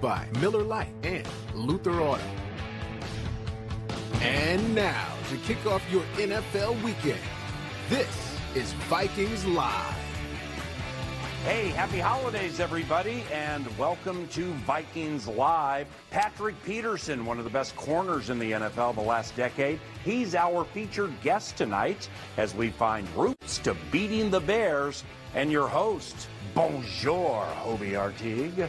By Miller Lite and Luther Auto. And now, to kick off your NFL weekend, this is Vikings Live. Hey, happy holidays, everybody, and welcome to Vikings Live. Patrick Peterson, one of the best corners in the NFL the last decade. He's our featured guest tonight as we find roots to beating the Bears. And your host, bonjour, Hobie Artigue.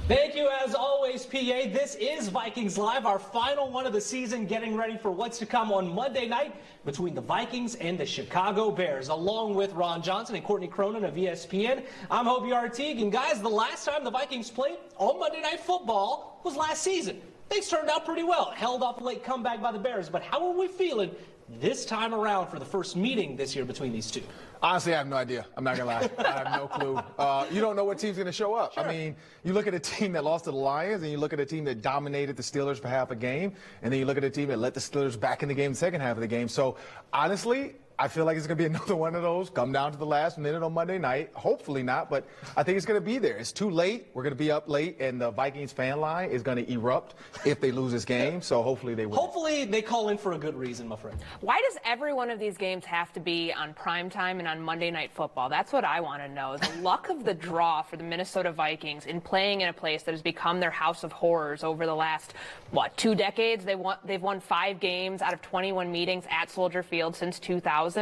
Thank you, as always, PA. This is Vikings Live, our final one of the season, getting ready for what's to come on Monday night between the Vikings and the Chicago Bears. Along with Ron Johnson and Courtney Cronin of ESPN, I'm Hobie Artigue. And guys, the last time the Vikings played on Monday Night Football was last season. Things turned out pretty well. Held off a late comeback by the Bears, but how are we feeling this time around for the first meeting this year between these two? Honestly, I have no idea. I'm not going to lie. I have no clue. You don't know what team's going to show up. Sure. I mean, you look at a team that lost to the Lions, and you look at a team that dominated the Steelers for half a game, and then you look at a team that let the Steelers back in the game in the second half of the game. So, honestly, I feel like it's going to be another one of those come down to the last minute on Monday night. Hopefully not, but I think it's going to be there. It's too late. We're going to be up late, and the Vikings fan line is going to erupt if they lose this game. So hopefully they win. Hopefully they call in for a good reason, my friend. Why does every one of these games have to be on primetime and on Monday Night Football? That's what I want to know. The luck of the draw for the Minnesota Vikings in playing in a place that has become their house of horrors over the last, 2 decades? They've won 5 games out of 21 meetings at Soldier Field since 2000.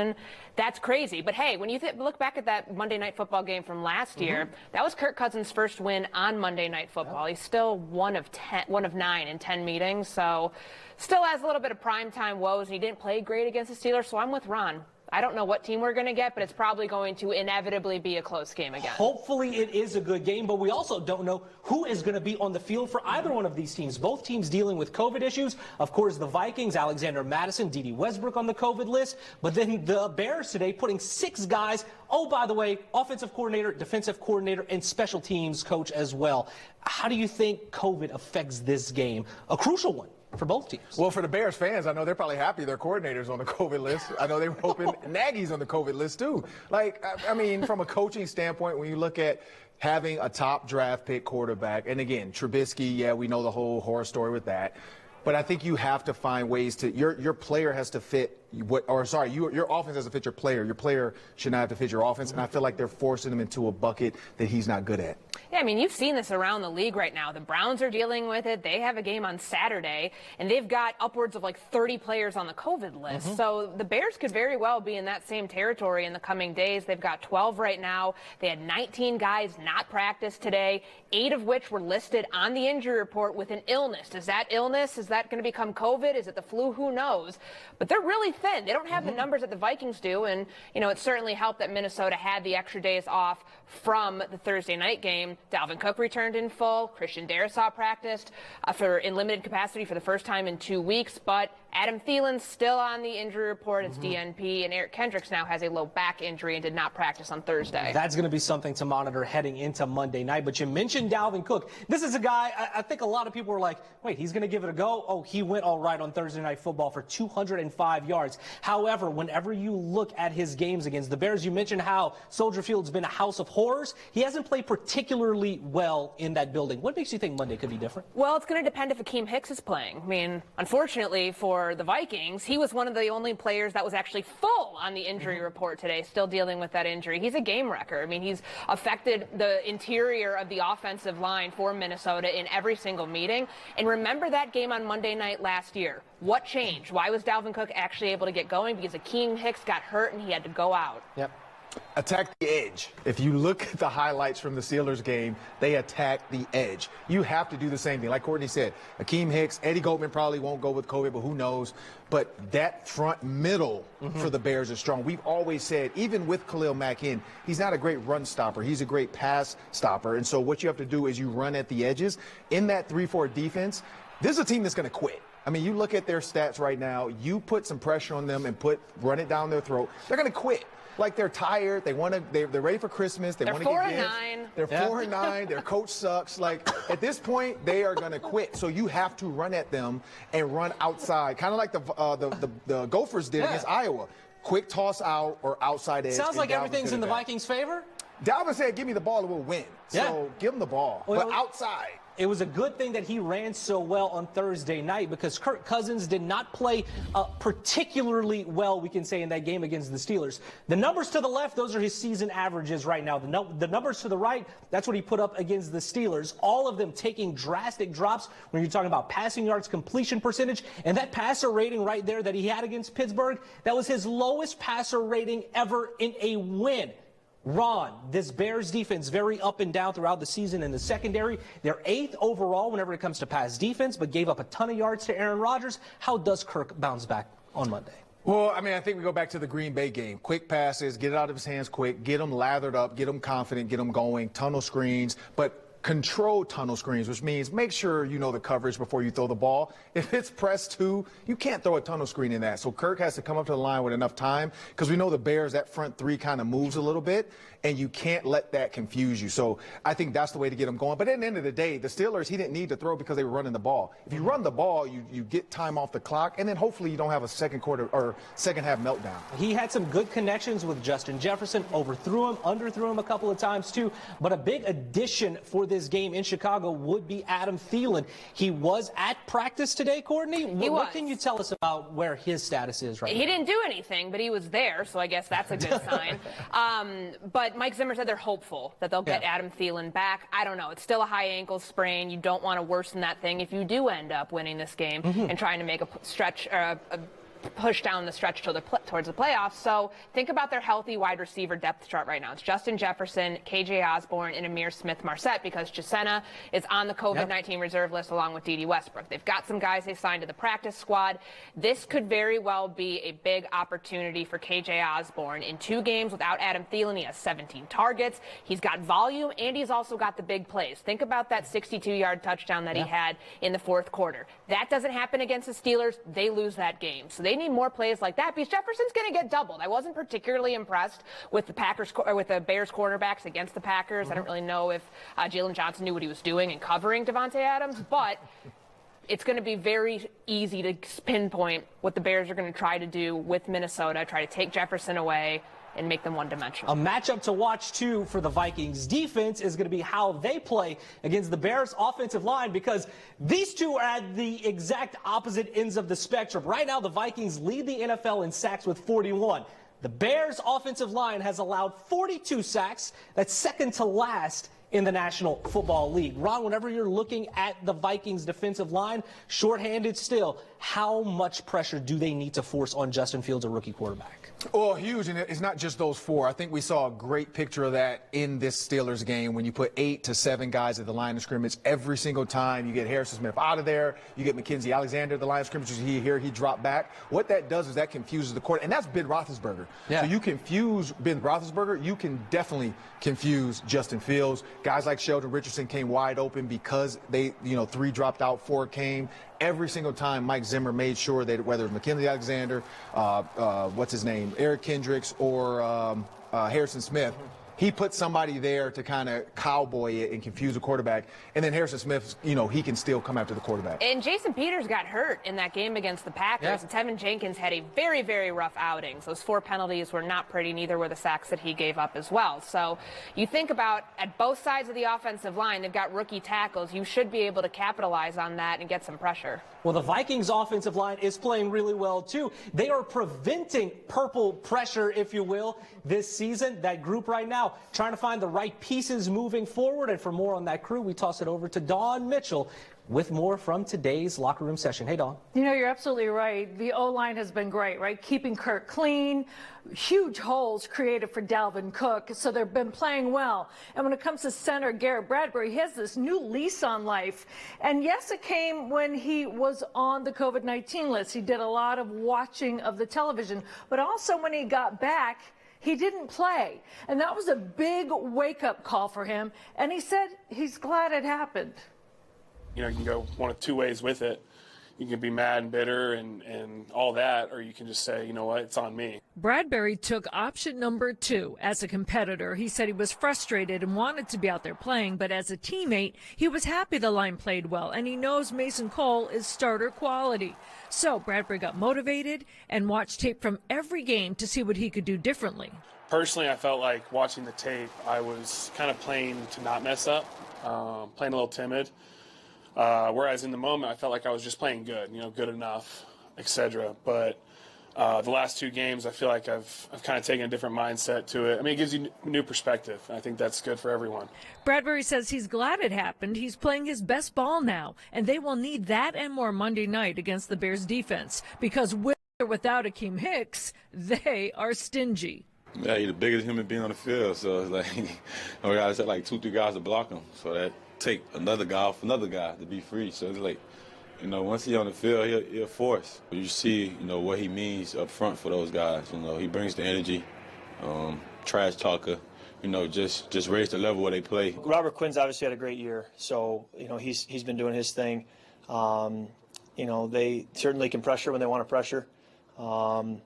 That's crazy. But, hey, when you look back at that Monday Night Football game from last year, that was Kirk Cousins' first win on Monday Night Football. He's still one of 9 in 10 meetings, so still has a little bit of primetime woes, and he didn't play great against the Steelers, so I'm with Ron. I don't know what team we're going to get, but it's probably going to inevitably be a close game again. Hopefully it is a good game, but we also don't know who is going to be on the field for either one of these teams. Both teams dealing with COVID issues. Of course, the Vikings, Alexander Mattison, D.D. Westbrook on the COVID list, but then the Bears today putting 6 guys. Oh, by the way, offensive coordinator, defensive coordinator, and special teams coach as well. How do you think COVID affects this game? A crucial one for both teams. Well, for the Bears fans, I know they're probably happy their coordinator's on the COVID list. I know they were hoping Nagy's on the COVID list, too. Like, I mean, from a coaching standpoint, when you look at having a top draft pick quarterback, and again, Trubisky, yeah, we know the whole horror story with that. But I think you have to find ways to your player has to fit your offense has to fit your player. Your player should not have to fit your offense, and I feel like they're forcing him into a bucket that he's not good at. Yeah, I mean, you've seen this around the league right now. The Browns are dealing with it. They have a game on Saturday, and they've got upwards of 30 players on the COVID list. So the Bears could very well be in that same territory in the coming days. They've got 12 right now. They had 19 guys not practice today, 8 of which were listed on the injury report with an illness. Is that illness? Is that going to become COVID? Is it the flu? Who knows? But they're really thin. They don't have the numbers that the Vikings do, and, it certainly helped that Minnesota had the extra days off from the Thursday night game. Dalvin Cook returned in full. Christian Darrisaw practiced in limited capacity for the first time in 2 weeks, but Adam Thielen's still on the injury report. It's DNP, and Eric Kendricks now has a low back injury and did not practice on Thursday. That's going to be something to monitor heading into Monday night. But you mentioned Dalvin Cook. This is a guy, I think a lot of people were like, wait, he's going to give it a go? Oh, he went all right on Thursday Night Football for 205 yards. However, whenever you look at his games against the Bears, you mentioned how Soldier Field's been a house of horrors. He hasn't played particularly well in that building. What makes you think Monday could be different? Well, it's going to depend if Akeem Hicks is playing. I mean, unfortunately for the Vikings, he was one of the only players that was actually full on the injury report today, still dealing with that injury. He's a game wrecker. I mean, he's affected the interior of the offensive line for Minnesota in every single meeting. And remember that game on Monday night last year. What changed? Why was Dalvin Cook actually able to get going? Because Akeem Hicks got hurt and he had to go out. Yep. Attack the edge. If you look at the highlights from the Steelers game, they attack the edge. You have to do the same thing. Like Courtney said, Akeem Hicks, Eddie Goldman probably won't go with COVID, but who knows? But that front middle for the Bears is strong. We've always said, even with Khalil Mack in, he's not a great run stopper. He's a great pass stopper. And so what you have to do is you run at the edges. In that 3-4 defense, this is a team that's going to quit. I mean, you look at their stats right now, you put some pressure on them and run it down their throat, they're going to quit. Like, they're tired. They're ready for Christmas. They want to get gifts. They're 4-9. Their coach sucks. Like, at this point, they are going to quit. So you have to run at them and run outside, kind of like the Gophers did against Iowa. Quick toss out or outside edge. Sounds like everything's in the Vikings' favor. Dalvin said, give me the ball and we'll win. So give him the ball, but outside. It was a good thing that he ran so well on Thursday night because Kirk Cousins did not play particularly well, we can say, in that game against the Steelers. The numbers to the left, those are his season averages right now. The numbers to the right, that's what he put up against the Steelers. All of them taking drastic drops when you're talking about passing yards, completion percentage, and that passer rating right there that he had against Pittsburgh, that was his lowest passer rating ever in a win. Ron, this Bears defense very up and down throughout the season in the secondary. They're 8th overall whenever it comes to pass defense, but gave up a ton of yards to Aaron Rodgers. How does Kirk bounce back on Monday? Well, I mean, I think we go back to the Green Bay game. Quick passes, get it out of his hands quick, get him lathered up, get him confident, get him going, tunnel screens. But control tunnel screens, which means make sure you know the coverage before you throw the ball. If it's press 2, you can't throw a tunnel screen in that. So Kirk has to come up to the line with enough time, because we know the Bears, that front 3 kind of moves a little bit, and you can't let that confuse you. So I think that's the way to get them going. But at the end of the day, the Steelers, he didn't need to throw because they were running the ball. If you run the ball, you get time off the clock, and then hopefully you don't have a second quarter or second half meltdown. He had some good connections with Justin Jefferson, overthrew him, underthrew him a couple of times too. But a big addition for this game in Chicago would be Adam Thielen. He was at practice today, Courtney. What can you tell us about where his status is right now? He didn't do anything, but he was there, so I guess that's a good sign. But Mike Zimmer said they're hopeful that they'll get Adam Thielen back. I don't know. It's still a high ankle sprain. You don't want to worsen that thing if you do end up winning this game and trying to make a stretch or a push down the stretch towards the playoffs. So think about their healthy wide receiver depth chart right now. It's Justin Jefferson, KJ Osborne, and Amir Smith-Marset, because Chisena is on the COVID-19 reserve list along with Dede Westbrook. They've got some guys they signed to the practice squad. This could very well be a big opportunity for KJ Osborne. In 2 games without Adam Thielen, he has 17 targets. He's got volume, and he's also got the big plays. Think about that 62-yard touchdown that he had in the 4th quarter. That doesn't happen against the Steelers. They lose that game. So they need more plays like that, because Jefferson's going to get doubled. I wasn't particularly impressed with the Bears cornerbacks against the Packers. I don't really know if Jalen Johnson knew what he was doing in covering Devontae Adams, but it's going to be very easy to pinpoint what the Bears are going to try to do with Minnesota, try to take Jefferson away and make them one-dimensional. A matchup to watch, too, for the Vikings defense is going to be how they play against the Bears offensive line, because these two are at the exact opposite ends of the spectrum. Right now, the Vikings lead the NFL in sacks with 41. The Bears offensive line has allowed 42 sacks. That's second to last in the National Football League. Ron, whenever you're looking at the Vikings defensive line, shorthanded still, how much pressure do they need to force on Justin Fields, a rookie quarterback? Oh, huge, and it's not just those 4. I think we saw a great picture of that in this Steelers game when you put 8 to 7 guys at the line of scrimmage every single time. You get Harrison Smith out of there. You get Mackenzie Alexander at the line of scrimmage. He dropped back. What that does is that confuses the court, and that's Ben Roethlisberger. So you confuse Ben Roethlisberger, you can definitely confuse Justin Fields. Guys like Sheldon Richardson came wide open because they, 3 dropped out, 4 came. Every single time, Mike Zimmer made sure that whether Mackenzie Alexander, Eric Kendricks, or Harrison Smith, he put somebody there to kind of cowboy it and confuse the quarterback. And then Harrison Smith, he can still come after the quarterback. And Jason Peters got hurt in that game against the Packers. And Tevin Jenkins had a very, very rough outing. Those 4 penalties were not pretty. Neither were the sacks that he gave up as well. So you think about at both sides of the offensive line, they've got rookie tackles. You should be able to capitalize on that and get some pressure. Well, the Vikings offensive line is playing really well, too. They are preventing purple pressure, if you will, this season. That group right now trying to find the right pieces moving forward. And for more on that crew, we toss it over to Dawn Mitchell with more from today's locker room session. Hey, Dawn. You're absolutely right. The O-line has been great, right? Keeping Kirk clean, huge holes created for Dalvin Cook, so they've been playing well. And when it comes to center Garrett Bradbury, he has this new lease on life. And yes, it came when he was on the COVID-19 list. He did a lot of watching of the television, but also when he got back, he didn't play. And that was a big wake-up call for him. And he said he's glad it happened. You can go one of 2 ways with it. You can be mad and bitter and all that, or you can just say, you know what, it's on me. Bradbury took option number 2 as a competitor. He said he was frustrated and wanted to be out there playing, but as a teammate, he was happy the line played well, and he knows Mason Cole is starter quality. So Bradbury got motivated and watched tape from every game to see what he could do differently. Personally, I felt like watching the tape, I was kind of playing to not mess up, playing a little timid. Whereas in the moment, I felt like I was just playing good, good enough, etc. But the last 2 games, I feel like I've kind of taken a different mindset to it. I mean, it gives you new perspective. I think that's good for everyone. Bradbury says he's glad it happened. He's playing his best ball now, and they will need that and more Monday night against the Bears defense, because with or without Akeem Hicks, they are stingy. Yeah, he's the biggest human being on the field, so it's like, we got to set like 2-3 guys to block him, so that take another guy off another guy to be free. So it's like, once he's on the field, he'll force. You see, what he means up front for those guys. He brings the energy, trash talker, just raise the level where they play. Robert Quinn's obviously had a great year, so he's been doing his thing. They certainly can pressure when they want to pressure, and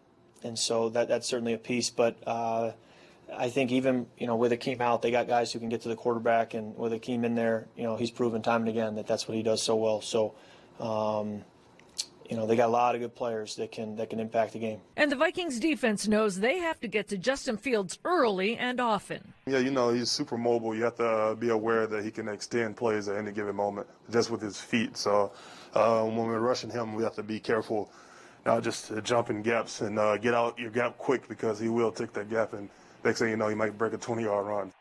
so that's certainly a piece. But I think even with Akeem out, they got guys who can get to the quarterback, and with Akeem in there, he's proven time and again that that's what he does so well. So. They got a lot of good players that can impact the game. And the Vikings defense knows they have to get to Justin Fields early and often. Yeah, he's super mobile. You have to be aware that he can extend plays at any given moment just with his feet. So when we're rushing him, we have to be careful not just to jump in gaps and get out your gap quick, because he will take that gap, and next thing you know, he might break a 20-yard run.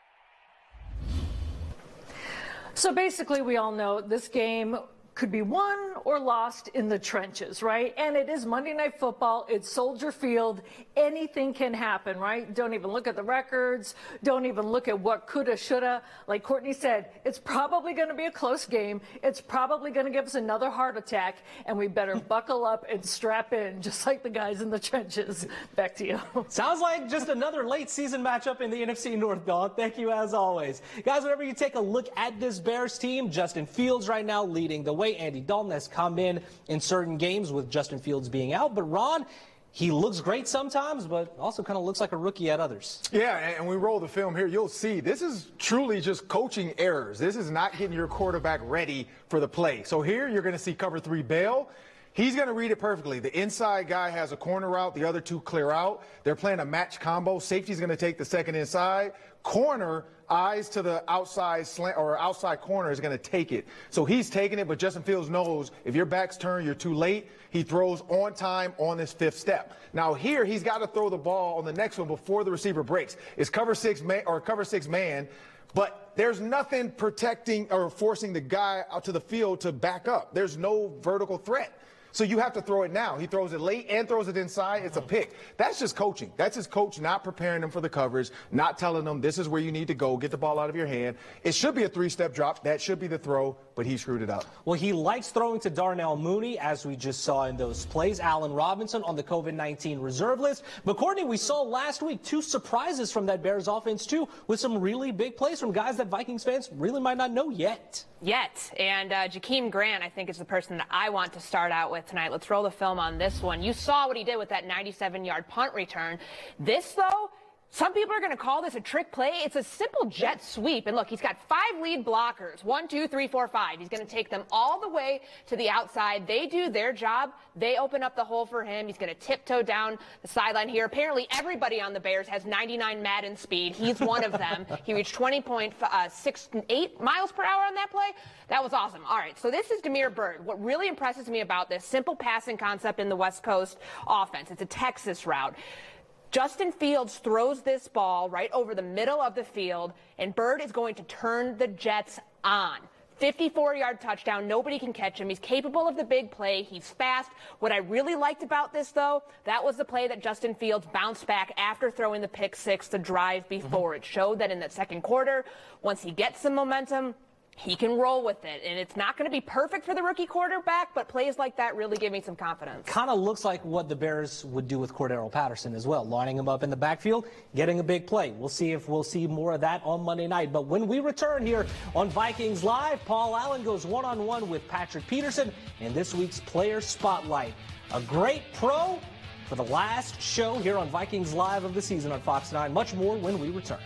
So basically, we all know this game could be won or lost in the trenches, right? And it is Monday Night Football. It's Soldier Field. Anything can happen, right? Don't even look at the records. Don't even look at what coulda, shoulda. Like Courtney said, it's probably going to be a close game. It's probably going to give us another heart attack, and we better buckle up and strap in, just like the guys in the trenches. Back to you. Sounds like just another late season matchup in the NFC North, Dawn. Thank you as always. Guys, whenever you take a look at this Bears team, Justin Fields right now leading the way. Andy Dalton has come in certain games with Justin Fields being out. But Ron, he looks great sometimes, but also kind of looks like a rookie at others. Yeah, and we roll the film here. You'll see this is truly just coaching errors. This is not getting your quarterback ready for the play. So here you're going to see cover 3 bail. He's going to read it perfectly. The inside guy has a corner route. The other two clear out. They're playing a match combo. Safety's going to take the second inside. Corner, eyes to the outside slant or outside corner, is going to take it. So he's taking it, but Justin Fields knows if your back's turned, you're too late. He throws on time on this 5th step. Now here, he's got to throw the ball on the next one before the receiver breaks. It's cover 6 man. But there's nothing protecting or forcing the guy out to the field to back up. There's no vertical threat. So you have to throw it now. He throws it late and throws it inside. It's a pick. That's just coaching. That's his coach not preparing them for the coverage, not telling them this is where you need to go, get the ball out of your hand. It should be a 3-step drop. That should be the throw, but he screwed it up. Well, he likes throwing to Darnell Mooney, as we just saw in those plays. Allen Robinson on the COVID-19 reserve list. But, Courtney, we saw last week 2 surprises from that Bears offense, too, with some really big plays from guys that Vikings fans really might not know yet. And Jakeem Grant, I think, is the person that I want to start out with tonight. Let's roll the film on this one. You saw what he did with that 97-yard punt return. This, though, some people are going to call this a trick play. It's a simple jet sweep. And look, he's got 5 lead blockers. 1, 2, 3, 4, 5. He's going to take them all the way to the outside. They do their job. They open up the hole for him. He's going to tiptoe down the sideline here. Apparently, everybody on the Bears has 99 Madden speed. He's one of them. He reached 20.68 miles per hour on that play. That was awesome. All right, so this is Damiere Byrd. What really impresses me about this simple passing concept in the West Coast offense, it's a Texas route. Justin Fields throws this ball right over the middle of the field, and Byrd is going to turn the Jets on. 54-yard touchdown. Nobody can catch him. He's capable of the big play. He's fast. What I really liked about this, though, that was the play that Justin Fields bounced back after throwing the pick 6 the drive before. It showed that in the second quarter, once he gets some momentum, he can roll with it. And it's not going to be perfect for the rookie quarterback, but plays like that really give me some confidence. Kind of looks like what the Bears would do with Cordero Patterson as well, lining him up in the backfield, getting a big play. We'll see if we'll see more of that on Monday night. But when we return here on Vikings Live, Paul Allen goes one-on-one with Patrick Peterson in this week's Player Spotlight. A great pro for the last show here on Vikings Live of the season on Fox 9. Much more when we return.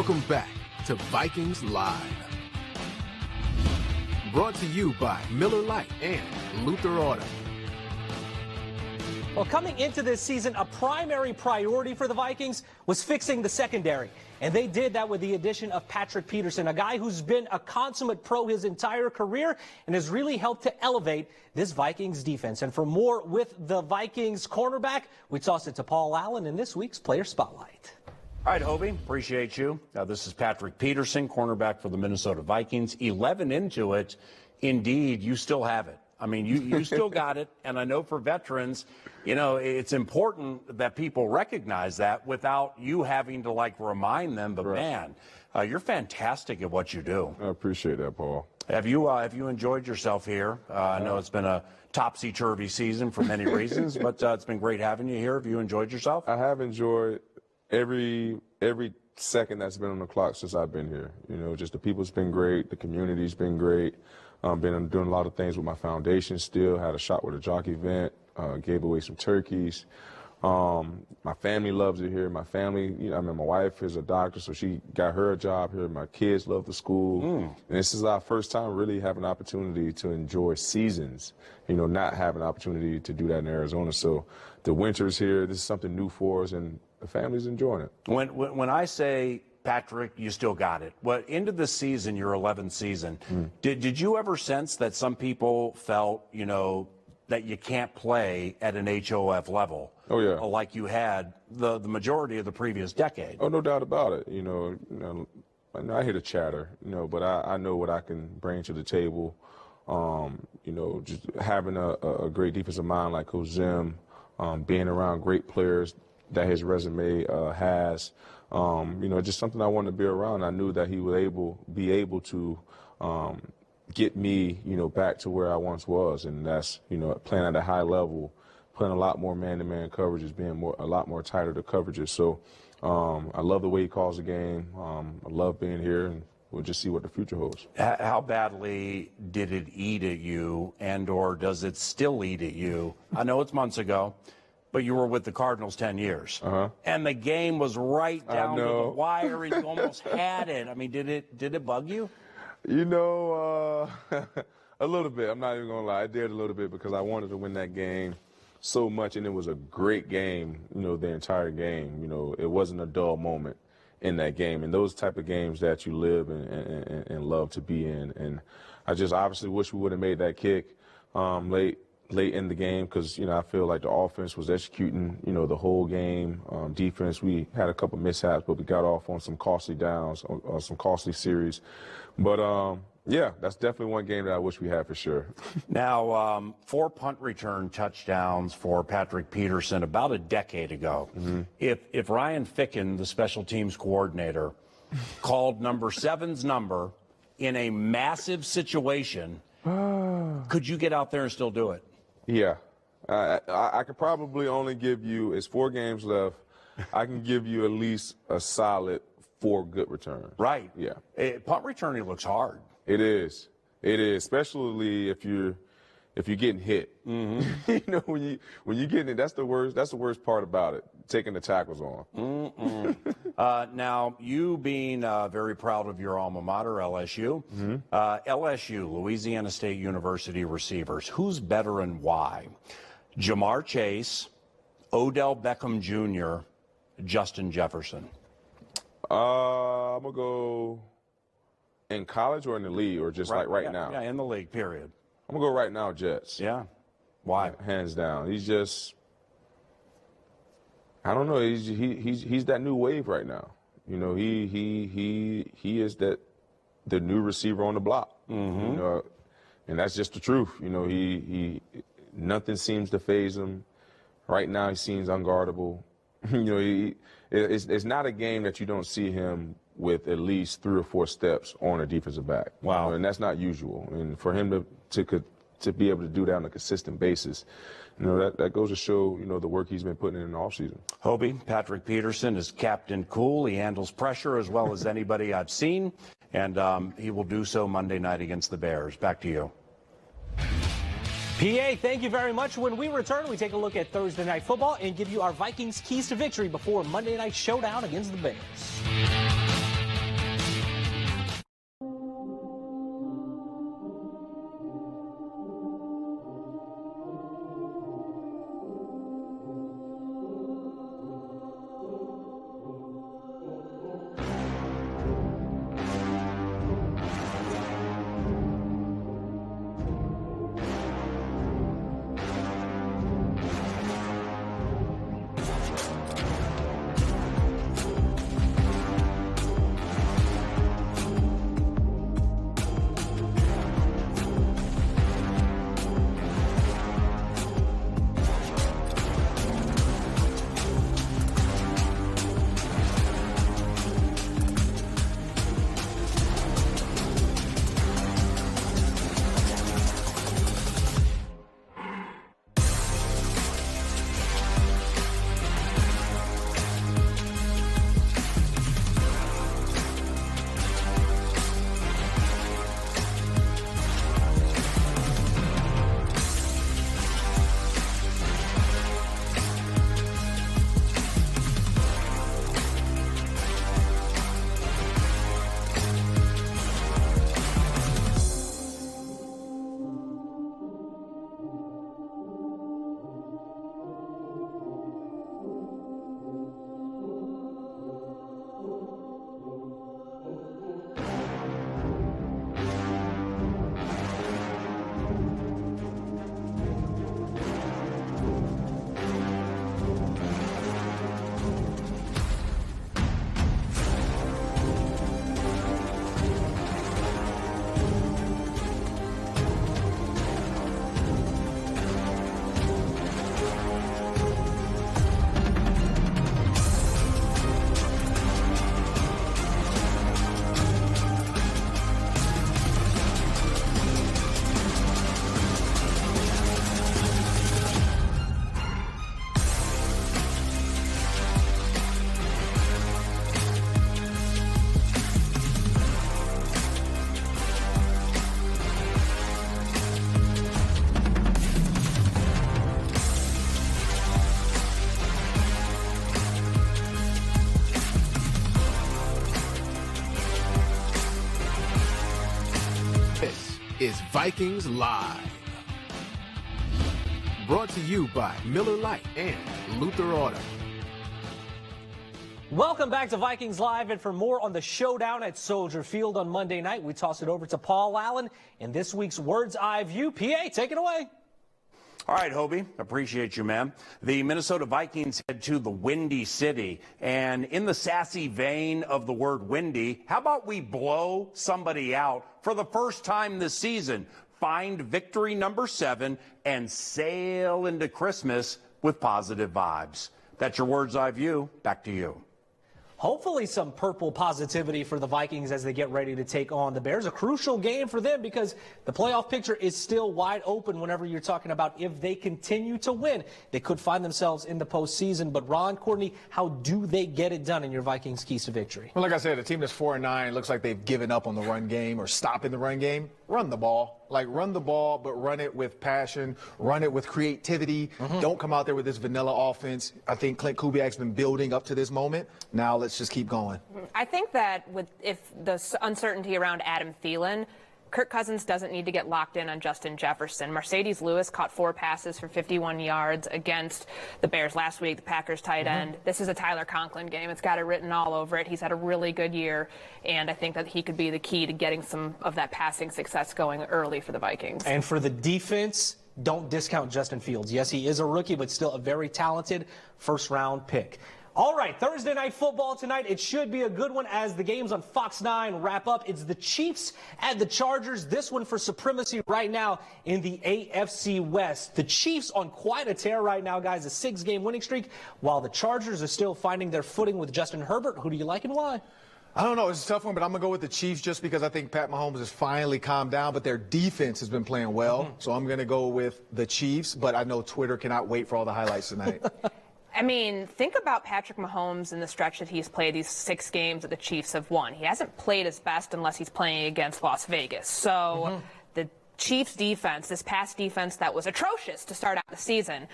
Welcome back to Vikings Live. Brought to you by Miller Lite and Luther Auto. Well, coming into this season, a primary priority for the Vikings was fixing the secondary. And they did that with the addition of Patrick Peterson, a guy who's been a consummate pro his entire career and has really helped to elevate this Vikings defense. And for more with the Vikings cornerback, we toss it to Paul Allen in this week's Player Spotlight. All right, Hobie, appreciate you. This is Patrick Peterson, cornerback for the Minnesota Vikings. 11 into it. Indeed, you still have it. I mean, you still got it. And I know for veterans, you know, it's important that people recognize that without you having to, like, remind them. But, man, you're fantastic at what you do. I appreciate that, Paul. Have you enjoyed yourself here? I know it's been a topsy-turvy season for many reasons, but it's been great having you here. Have you enjoyed yourself? I have enjoyed every second that's been on the clock since I've been here. You know, just the people's been great. The community's been great. Been doing a lot of things with my foundation still. Had a shot with a jockey event. Gave away some turkeys. My family loves it here. My family, you know, I mean, my wife is a doctor, so she got her a job here. My kids love the school. And this is our first time really having an opportunity to enjoy seasons, you know, not having an opportunity to do that in Arizona. So the winter's here. This is something new for us, and the family's enjoying it. When I say, Patrick, you still got it. Well, into the season, your 11th season, did you ever sense that some people felt, you know, that you can't play at an HOF level? Oh, yeah. Like you had the majority of the previous decade. Oh, no doubt about it. You know, I hear the chatter, you know, but I know what I can bring to the table. You know, just having a great defensive mind like Coach Zim, being around great players that his resume has. You know, just something I wanted to be around. I knew that he would be able to get me, you know, back to where I once was, and that's, you know, playing at a high level, playing a lot more man-to-man coverages, being a lot more tighter to coverages. So I love the way he calls the game. I love being here, and we'll just see what the future holds. How badly did it eat at you, and/or does it still eat at you? I know it's months ago, but you were with the Cardinals 10 years, and the game was right down to the wire, and you almost had it. I mean, did it bug you? You know, a little bit. I'm not even going to lie. I did a little bit because I wanted to win that game so much, and it was a great game, you know, the entire game. You know, it wasn't a dull moment in that game, and those type of games that you live and love to be in. And I just obviously wish we would have made that kick late in the game because, you know, I feel like the offense was executing, you know, the whole game. Defense, we had a couple mishaps, but we got off on some costly downs, on some costly series. But, yeah, that's definitely one game that I wish we had for sure. Now, 4 punt return touchdowns for Patrick Peterson about a decade ago. If Ryan Ficken, the special teams coordinator, called number 7's number in a massive situation, could you get out there and still do it? Yeah. I could probably only give you, it's 4 games left, I can give you at least a solid 4 good returns. Right. Yeah. Punt returning looks hard. It is. It is, especially if you're getting hit. You know, when you getting it, that's the worst part about it, taking the tackles on. Now, you being very proud of your alma mater, LSU, LSU, Louisiana State University receivers, who's better and why? Jamar Chase, Odell Beckham Jr., Justin Jefferson. I'm going to go in college or in the league or just right now? Yeah, in the league, period. I'm going to go right now, Jets. Yeah. Why? Hands down. He's just, I don't know. He's that new wave right now. You know, he is the new receiver on the block. You know, and that's just the truth. You know, he nothing seems to faze him. Right now, he seems unguardable. You know, it's not a game that you don't see him with at least 3 or 4 steps on a defensive back. Wow. You know, and that's not usual. And for him to be able to do that on a consistent basis, you know, that goes to show, you know, the work he's been putting in the offseason. Hobie, Patrick Peterson is Captain Cool. He handles pressure as well as anybody I've seen, and he will do so Monday night against the Bears. Back to you. PA, thank you very much. When we return, we take a look at Thursday Night Football and give you our Vikings keys to victory before Monday Night Showdown against the Bears. is Vikings Live. Brought to you by Miller Lite and Luther Auto. Welcome back to Vikings Live, and for more on the showdown at Soldier Field on Monday night, we toss it over to Paul Allen in this week's Words Eye View. PA, take it away. All right, Hobie, appreciate you, man. The Minnesota Vikings head to the Windy City, and in the sassy vein of the word windy, how about we blow somebody out for the first time this season, find victory number 7, and sail into Christmas with positive vibes. That's your Words Eye View. Back to you. Hopefully some purple positivity for the Vikings as they get ready to take on the Bears. A crucial game for them because the playoff picture is still wide open whenever you're talking about if they continue to win. They could find themselves in the postseason. But Ron, Courtney, how do they get it done in your Vikings keys to victory? Well, like I said, a team that's 4-9 looks like they've given up on the run game or stopping the run game. Run the ball. Like, run the ball, but run it with passion, run it with creativity. Don't come out there with this vanilla offense. I think Clint Kubiak's been building up to this moment. Now let's just keep going. I think that if the uncertainty around Adam Thielen, Kirk Cousins doesn't need to get locked in on Justin Jefferson. Mercedes Lewis caught 4 passes for 51 yards against the Bears last week, the Packers tight end. This is a Tyler Conklin game. It's got it written all over it. He's had a really good year, and I think that he could be the key to getting some of that passing success going early for the Vikings. And for the defense, don't discount Justin Fields. Yes, he is a rookie, but still a very talented first-round pick. All right, Thursday night football tonight. It should be a good one as the games on Fox 9 wrap up. It's the Chiefs and the Chargers. This one for supremacy right now in the AFC West. The Chiefs on quite a tear right now, guys, a 6-game winning streak, while the Chargers are still finding their footing with Justin Herbert. Who do you like and why? I don't know. It's a tough one, but I'm going to go with the Chiefs just because I think Pat Mahomes has finally calmed down, but their defense has been playing well. So I'm going to go with the Chiefs, but I know Twitter cannot wait for all the highlights tonight. I mean, think about Patrick Mahomes in the stretch that he's played, these 6 games that the Chiefs have won. He hasn't played his best unless he's playing against Las Vegas. So the Chiefs defense, this past defense that was atrocious to start out the season,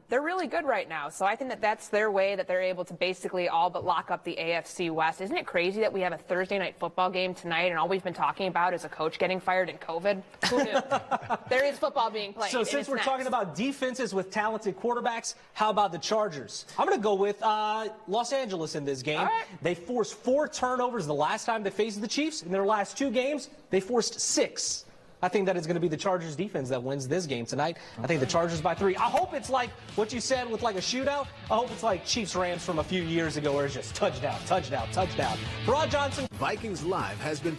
they're really good right now. So I think that that's their way that they're able to basically all but lock up the AFC West. Isn't it crazy that we have a Thursday night football game tonight and all we've been talking about is a coach getting fired in COVID? Who knew? There is football being played. So since we're talking about defenses with talented quarterbacks, how about the Chargers? I'm going to go with Los Angeles in this game. Right. They forced 4 turnovers the last time they faced the Chiefs. In their last 2 games, they forced 6. I think that it's going to be the Chargers defense that wins this game tonight. I think the Chargers by 3. I hope it's like what you said with like a shootout. I hope it's like Chiefs-Rams from a few years ago where it's just touchdown, touchdown, touchdown. Rod Johnson. Vikings Live has been